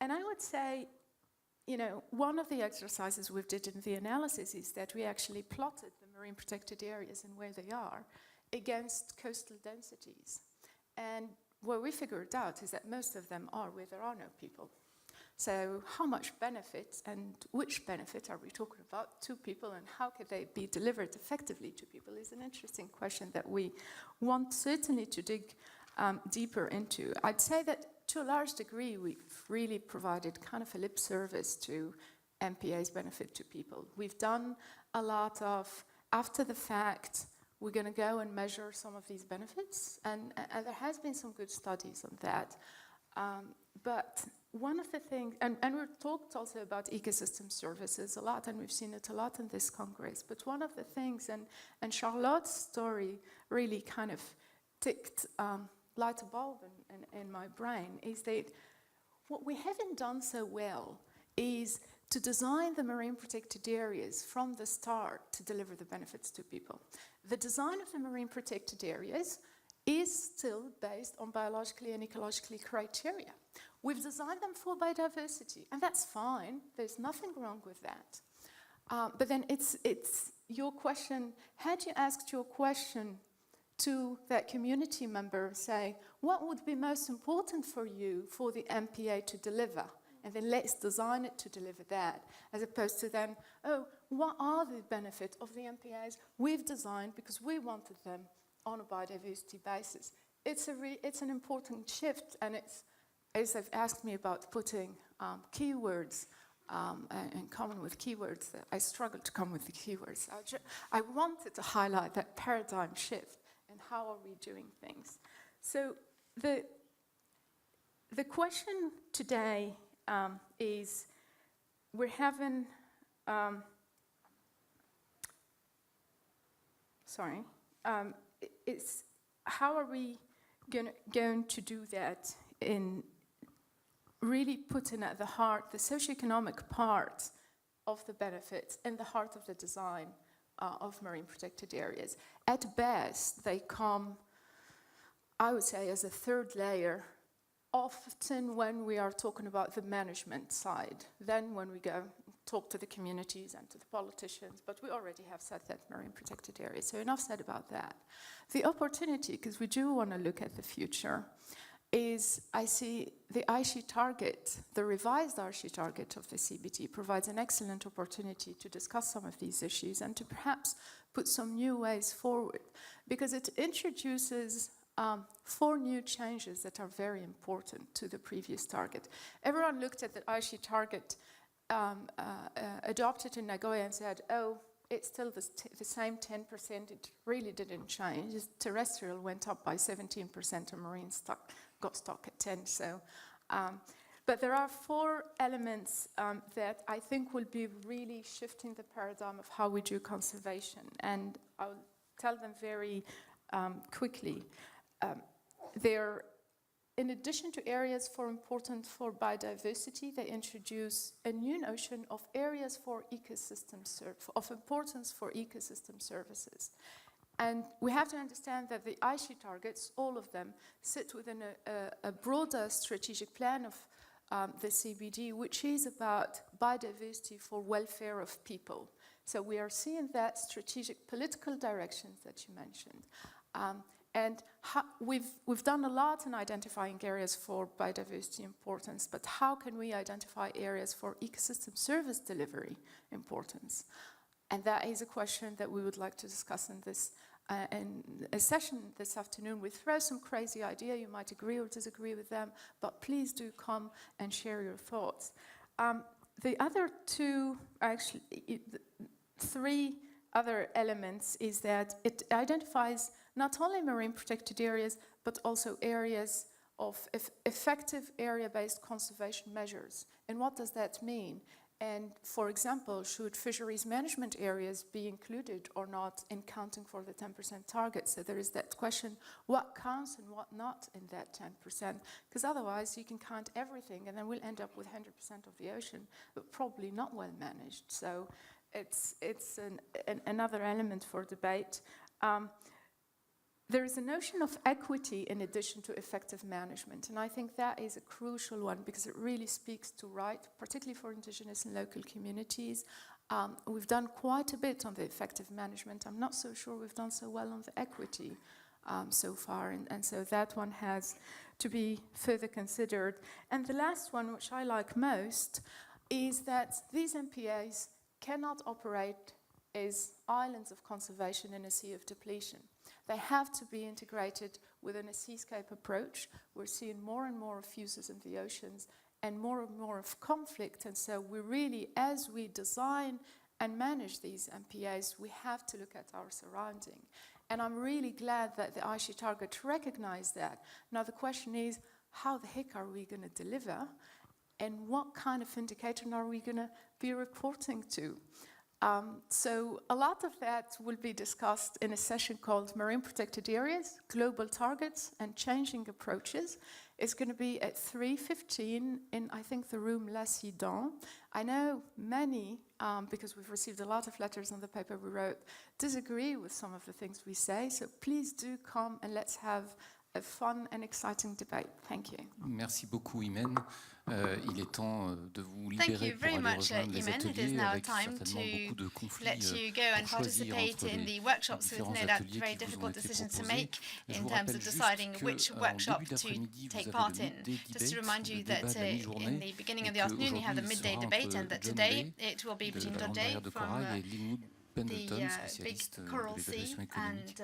And I would say, one of the exercises we did in the analysis is that we actually plotted the marine protected areas and where they are against coastal densities. And what we figured out is that most of them are where there are no people. So how much benefit and which benefit are we talking about to people, and how could they be delivered effectively to people is an interesting question that we want certainly to dig deeper into. I'd say that to a large degree we've really provided kind of a lip service to MPA's benefit to people. We've done a lot of, after the fact, we're going to go and measure some of these benefits, and there has been some good studies on that. But one of the things, and we've talked also about ecosystem services a lot, and we've seen it a lot in this Congress, but one of the things, and Charlotte's story really kind of ticked light a bulb in my brain, is that what we haven't done so well is to design the marine protected areas from the start to deliver the benefits to people. The design of the marine protected areas is still based on biologically and ecologically criteria. We've designed them for biodiversity, and that's fine. There's nothing wrong with that. But then it's your question, had you asked your question to that community member, say, what would be most important for you for the MPA to deliver? And then let's design it to deliver that, as opposed to then, oh, what are the benefits of the MPAs we've designed because we wanted them on a biodiversity basis? It's an important shift, and it's, as they've asked me about putting keywords in common with keywords, I struggled to come with the keywords. I wanted to highlight that paradigm shift and how are we doing things. So the question today is, we're having, it's how are we going to do that in really putting at the heart the socioeconomic part of the benefits and the heart of the design of marine protected areas. At best, they come, I would say, as a third layer, often when we are talking about the management side. Then when we go talk to the communities and to the politicians, but we already have said that marine protected areas, so enough said about that. The opportunity, because we do want to look at the future, is I see the RICCI target, the revised RICCI target of the CBD provides an excellent opportunity to discuss some of these issues and to perhaps put some new ways forward, because it introduces 4 new changes that are very important to the previous target. Everyone looked at the RICCI target adopted in Nagoya and said, oh, it's still the same 10%, it really didn't change. Terrestrial went up by 17% and marine got stuck at 10. So, but there are 4 elements that I think will be really shifting the paradigm of how we do conservation, and I'll tell them very quickly. They're, in addition to areas important for biodiversity, they introduce a new notion of areas for ecosystem of importance for ecosystem services. And we have to understand that the RICCI targets, all of them, sit within a broader strategic plan of the CBD, which is about biodiversity for welfare of people. So we are seeing that strategic political directions that you mentioned. And we've done a lot in identifying areas for biodiversity importance, but how can we identify areas for ecosystem service delivery importance? And that is a question that we would like to discuss in this in a session this afternoon. We throw some crazy idea, you might agree or disagree with them, but please do come and share your thoughts. The other 2, actually 3 other elements is that it identifies not only marine protected areas, but also areas of effective area-based conservation measures. And what does that mean? And for example, should fisheries management areas be included or not in counting for the 10% target? So there is that question, what counts and what not in that 10%? Because otherwise you can count everything and then we'll end up with 100% of the ocean, but probably not well managed. So it's another element for debate. There is a notion of equity in addition to effective management, and I think that is a crucial one because it really speaks to right, particularly for indigenous and local communities. We've done quite a bit on the effective management. I'm not so sure we've done so well on the equity so far, and so that one has to be further considered. And the last one, which I like most, is that these MPAs cannot operate as islands of conservation in a sea of depletion. They have to be integrated within a seascape approach. We're seeing more and more of fuses in the oceans and more of conflict. And so we really, as we design and manage these MPAs, we have to look at our surrounding. And I'm really glad that the RICCI target recognized that. Now the question is, how the heck are we going to deliver? And what kind of indicator are we going to be reporting to? So a lot of that will be discussed in a session called Marine Protected Areas, Global Targets and Changing Approaches. It's going to be at 3:15 in, I think, the room L'Accident. I know many, because we've received a lot of letters on the paper we wrote, disagree with some of the things we say. So please do come and let's have a fun and exciting debate. Thank you. Merci beaucoup, Imen. Il est temps de vous libérer pour aller rejoindre les ateliers avec certainement beaucoup de conflits let you go and participate in the workshops with no doubt very difficult decisions to make in terms of deciding which workshop to take part in. Just to remind you that in the beginning of the afternoon you have the midday debate, and that today it will be between Rhode from the big coral sea and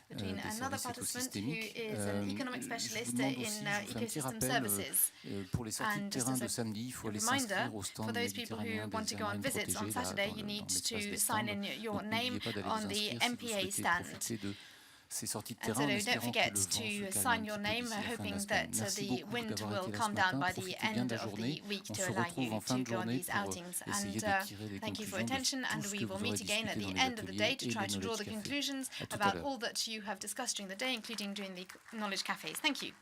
between another participant who is an economic specialist in ecosystem services. And just as a reminder, for those people who want to go on visits on Saturday, you need to sign in your name on the MPA stand. And so don't forget to sign your name, hoping that the wind will calm down by the end of the week to allow you to go on these outings. And thank you for your attention, and we will meet again at the end of the day to try to draw the conclusions about all that you have discussed during the day, including during the knowledge cafes. Thank you.